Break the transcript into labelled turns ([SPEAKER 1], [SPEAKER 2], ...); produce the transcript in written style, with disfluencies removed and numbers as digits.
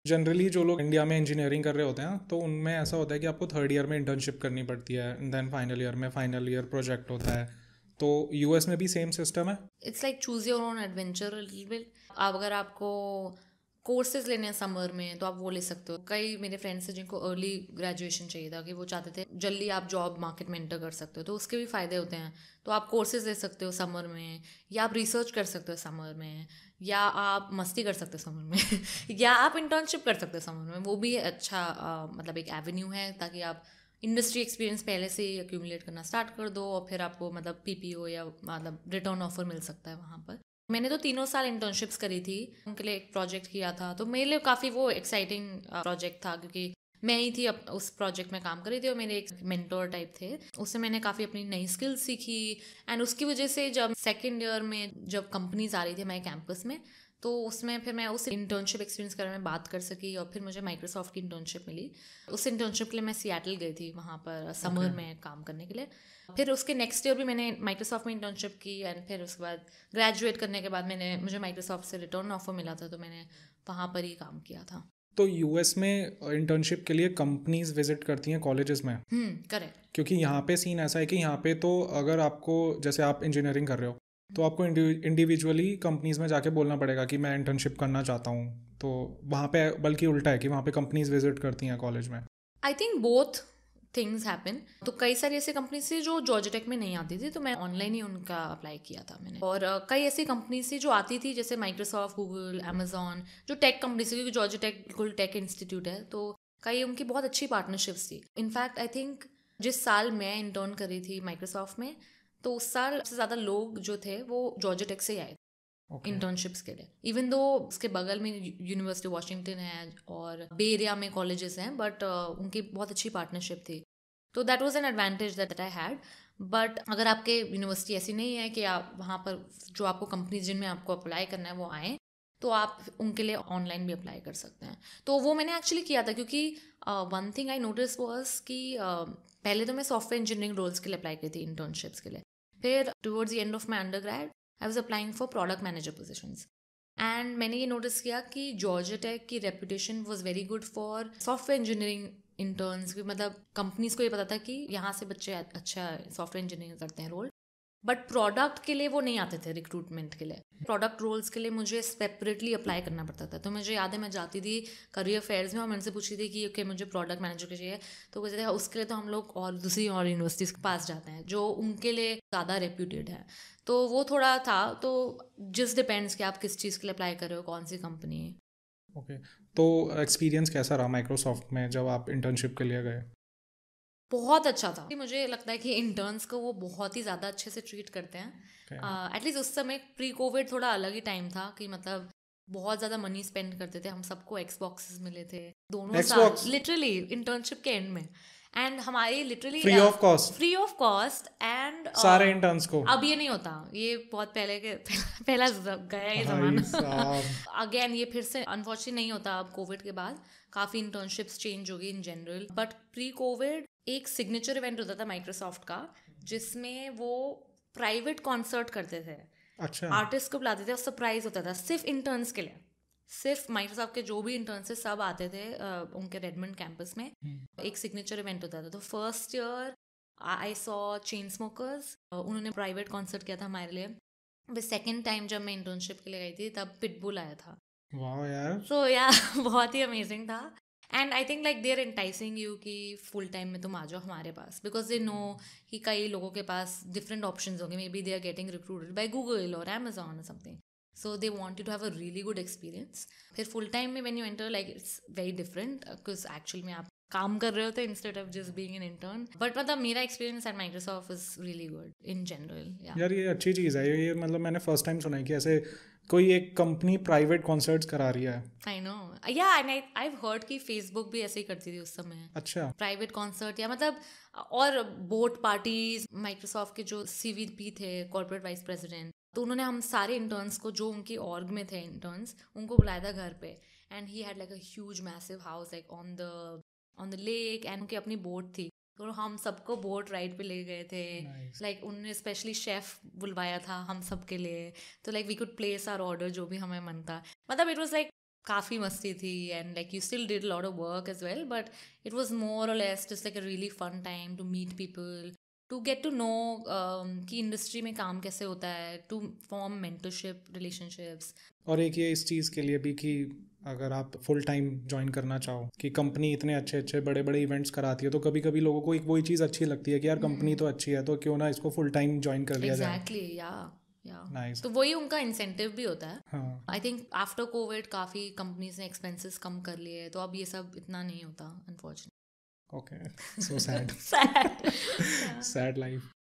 [SPEAKER 1] Generally जो लोग India में इंजीनियरिंग कर रहे होते हैं तो उनमें ऐसा होता है कि आपको थर्ड ईयर में इंटर्नशिप करनी पड़ती है, देन फाइनल ईयर में फाइनल ईयर प्रोजेक्ट होता है। तो यूएस में भी सेम सिस्टम है?
[SPEAKER 2] It's like choose your own adventure little bit. अब अगर आपको कोर्सेज लेने हैं समर में तो आप वो ले सकते हो। कई मेरे फ्रेंड्स हैं जिनको अर्ली ग्रेजुएशन चाहिए था, कि वो चाहते थे जल्दी आप जॉब मार्केट में एंटर कर सकते हो, तो उसके भी फ़ायदे होते हैं। तो आप कोर्सेज ले सकते हो समर में, या आप रिसर्च कर सकते हो समर में, या आप मस्ती कर सकते हो समर में या आप इंटर्नशिप कर सकते हो समर में। वो भी अच्छा मतलब एक एवेन्यू है, ताकि आप इंडस्ट्री एक्सपीरियंस पहले से ही एक्यूमुलेट करना स्टार्ट कर दो, और फिर आपको मतलब पीपीओ या मतलब रिटर्न ऑफर मिल सकता है वहाँ पर। मैंने तो 3 साल इंटर्नशिप्स करी थी, उनके लिए एक प्रोजेक्ट किया था, तो मेरे लिए काफ़ी वो एक्साइटिंग प्रोजेक्ट था, क्योंकि मैं ही थी उस प्रोजेक्ट में काम करी थी, और मेरे एक मेंटोर टाइप थे। उससे मैंने काफ़ी अपनी नई स्किल्स सीखी, एंड उसकी वजह से जब सेकेंड ईयर में जब कंपनीज आ रही थी हमारे कैंपस में, तो उसमें फिर मैं उस इंटर्नशिप एक्सपीरियंस के बारे में बात कर सकी, और फिर मुझे माइक्रोसॉफ्ट की इंटर्नशिप मिली। उस इंटर्नशिप के लिए मैं सियाटल गई थी वहाँ पर समर में काम करने के लिए। फिर उसके नेक्स्ट ईयर भी मैंने माइक्रोसॉफ्ट में इंटर्नशिप की, एंड फिर उसके बाद ग्रेजुएट करने के बाद मुझे माइक्रोसॉफ्ट से रिटर्न ऑफर मिला था, तो मैंने वहाँ पर ही काम किया था।
[SPEAKER 1] तो यूएस में इंटर्नशिप के लिए कंपनीज विजिट करती हैं कॉलेजेस में?
[SPEAKER 2] करेक्ट।
[SPEAKER 1] क्योंकि यहाँ पे सीन ऐसा है कि यहाँ पे तो अगर आपको, जैसे आप इंजीनियरिंग कर रहे हो, तो आपको इंडिविजुअली कंपनीज में जाके बोलना पड़ेगा कि मैं इंटर्नशिप करना चाहता हूँ। तो वहाँ पे बल्कि उल्टा है कि वहाँ पे कंपनीज विजिट करती हैं कॉलेज में।
[SPEAKER 2] I think both things happen. तो कई सारी ऐसी कंपनी थी जो जॉर्जिया टेक में नहीं आती थी, तो मैं ऑनलाइन ही उनका अप्लाई किया था मैंने। और कई ऐसी कंपनी थी जो आती थी, जैसे माइक्रोसॉफ्ट, गूगल, अमेजॉन, जो टेक कंपनी थी, क्योंकि जॉर्जिया टेक बिल्कुल टेक इंस्टीट्यूट है, तो कई उनकी बहुत अच्छी पार्टनरशिप्स थी। इनफैक्ट आई थिंक जिस साल मैं इंटर्न कर रही थी माइक्रोसॉफ्ट में, तो उस साल सबसे ज़्यादा लोग जो थे वो जॉर्जिया टेक से ही आए इंटर्नशिप्स के लिए। इवन दो उसके बगल में यूनिवर्सिटी वॉशिंगटन है और बे एरिया में कॉलेजेस हैं, बट उनकी बहुत अच्छी पार्टनरशिप थी। तो that was an advantage that I had. But अगर आपके यूनिवर्सिटी ऐसी नहीं है कि आप वहाँ पर जो आपको कंपनीज जिनमें आपको अप्लाई करना है वो आए, तो आप उनके लिए ऑनलाइन भी अप्लाई कर सकते हैं। तो वो मैंने एक्चुअली किया था, क्योंकि one thing I notice was कि पहले तो मैं सॉफ्टवेयर इंजीनियरिंग रोल्स के लिए अप्लाई की थी इंटर्नशिप्स के लिए। फिर towards the end of my under grade I was applying for product manager positions, and मैंने ये नोटिस किया कि जॉर्जिया टेक की reputation was very good for software engineering interns. मतलब कंपनीज को ये पता था कि यहाँ से बच्चे अच्छा सॉफ्टवेयर इंजीनियरिंग करते हैं रोल, बट प्रोडक्ट के लिए वो नहीं आते थे रिक्रूटमेंट के लिए। प्रोडक्ट रोल्स के लिए मुझे सेपरेटली अप्लाई करना पड़ता था। तो मुझे याद है मैं जाती थी करियर फेयर्स में और मैं उनसे पूछती थी कि ओके मुझे प्रोडक्ट मैनेजर के चाहिए, तो कहते थे उसके लिए तो हम लोग और दूसरी और यूनिवर्सिटीज़ के पास जाते हैं जो उनके लिए ज़्यादा रेप्यूटेड है। तो वो थोड़ा था। तो जस्ट डिपेंड्स कि आप किस चीज़ के लिए अप्लाई कर रहे हो, कौन सी कंपनी।
[SPEAKER 1] ओके। तो एक्सपीरियंस कैसा रहा माइक्रोसॉफ्ट में जब आप इंटर्नशिप के लिए गए?
[SPEAKER 2] बहुत अच्छा था। मुझे लगता है कि इंटर्न्स को वो बहुत ही ज़्यादा अच्छे से ट्रीट करते हैं। एटलीस्ट उस समय प्री कोविड थोड़ा अलग ही टाइम था, कि मतलब बहुत ज़्यादा मनी स्पेंड करते थे हम। सबको एक्सबॉक्सेस मिले थे दोनों साल,
[SPEAKER 1] एक्सबॉक्स
[SPEAKER 2] लिटरली इंटर्नशिप के एंड में। एंड हमारी literally
[SPEAKER 1] free of cost
[SPEAKER 2] free of cost. And
[SPEAKER 1] सारे इंटर्न्स को?
[SPEAKER 2] अब ये नहीं होता, ये बहुत पहले के पहला गया ये
[SPEAKER 1] भाई
[SPEAKER 2] ज़माना
[SPEAKER 1] साहब।
[SPEAKER 2] अगेन ये फिर से अनफॉर्चुनेटली नहीं होता अब कोविड के बाद। काफ़ी इंटर्नशिप्स चेंज हो गई in general, but pre Covid एक सिग्नेचर इवेंट होता था माइक्रोसॉफ्ट का, जिसमें वो प्राइवेट कॉन्सर्ट करते थे।
[SPEAKER 1] अच्छा।
[SPEAKER 2] आर्टिस्ट को बुलाते थे और सरप्राइज होता था सिर्फ इंटर्न्स के लिए। सिर्फ माइक्रोसॉफ्ट के जो भी इंटर्न्स थे सब आते थे उनके रेडमंड कैंपस में। एक सिग्नेचर इवेंट होता था। तो first year I saw chain smokers, उन्होंने प्राइवेट कॉन्सर्ट किया था हमारे लिए। फिर सेकेंड टाइम जब मैं इंटर्नशिप के लिए गई थी तब पिटबुल आया था।
[SPEAKER 1] वाह यार।
[SPEAKER 2] सो या बहुत ही अमेजिंग था। And I think like they are enticing you कि फुल टाइम में तुम आ जाओ हमारे पास, बिकॉज दे नो कि कई लोगों के पास डिफरेंट ऑप्शंस होंगे। Maybe they are getting recruited by Google और अमेजॉन और something, so they want you to have a really good experience. फिर फुल टाइम में when you enter like it's very different, because actual में आप काम कर रहे होते instead of just being an intern. But मतलब मेरा experience at Microsoft is really good in general.
[SPEAKER 1] यार ये अच्छी चीज़ है। ये मतलब मैंने फर्स्ट टाइम सुना है कि ऐसे कोई एक कंपनी प्राइवेट कॉन्सर्ट्स करा रही है।
[SPEAKER 2] आई नो, या आई हर्ड कि फेसबुक भी ऐसे ही करती थी उस समय,
[SPEAKER 1] अच्छा।
[SPEAKER 2] प्राइवेट कॉन्सर्ट या मतलब और बोट पार्टीज। माइक्रोसॉफ्ट के जो सीवीपी थे, कॉर्पोरेट वाइस प्रेसिडेंट, तो उन्होंने हम सारे इंटर्न्स को जो उनकी ऑर्ग में थे इंटर्न्स उनको बुलाया था घर पे। And he had like a huge massive house like on the lake, and उनकी अपनी बोट थी, तो हम सबको बोट राइड पे ले गए थे।
[SPEAKER 1] Nice.
[SPEAKER 2] लाइक उन्होंने स्पेशली शेफ बुलवाया था हम सब के लिए, तो like we could place our order जो भी हमें मन था। मतलब इट वाज लाइक काफ़ी मस्ती थी and like you still did lot of work as well but it was more और less just like a really fun time to meet people to get to know कि industry में काम कैसे होता है, टू फॉर्म मेंटरशिप रिलेशनशिप्स।
[SPEAKER 1] और एक ये इस चीज़ के लिए भी कि अगर आप फुल टाइम ज्वाइन करना चाहो कि कंपनी इतने अच्छे अच्छे बड़े बड़े इवेंट्स कराती है तो कभी कभी लोगों को एक वही चीज़ अच्छी लगती है कि यार कंपनी तो अच्छी है तो क्यों ना इसको फुल टाइम ज्वाइन कर लिया जाए।
[SPEAKER 2] एग्जैक्टली या
[SPEAKER 1] नाइस।
[SPEAKER 2] तो वही उनका इंसेंटिव भी होता है।
[SPEAKER 1] हाँ
[SPEAKER 2] आई थिंक आफ्टर कोविड काफ़ी कंपनीज ने एक्सपेंसेस कम कर लिए तो अब ये सब इतना नहीं होता unfortunately.
[SPEAKER 1] Okay, so sad
[SPEAKER 2] sad
[SPEAKER 1] sad life.